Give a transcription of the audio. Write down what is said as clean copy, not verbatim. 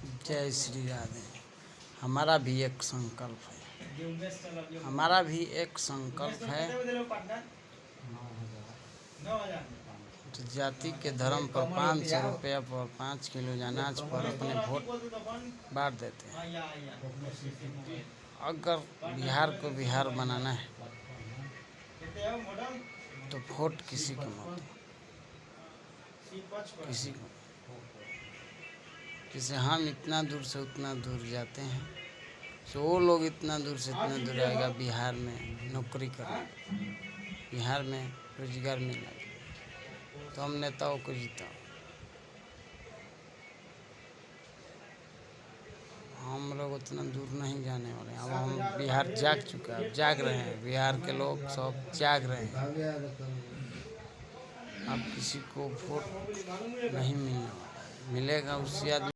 जय श्री राधे। हमारा भी एक संकल्प है, हमारा भी एक संकल्प है। तो जाति के धर्म पर 500 रुपया पर 5 किलो अनाज पर अपने वोट बांट देते हैं। अगर बिहार को बिहार बनाना है तो वोट किसी को मत दो, किसी को। जैसे हम इतना दूर से उतना दूर जाते हैं, तो वो लोग इतना दूर से इतना दूर आएगा बिहार में नौकरी करने, बिहार में रोजगार मिलने, तो हम नेताओं को जीता। हम लोग उतना दूर नहीं जाने वाले। अब हम बिहार जाग चुका है, अब जाग रहे हैं, बिहार के लोग सब जाग रहे हैं। अब किसी को वोट नहीं मिलने वाला, मिलेगा उसी आदमी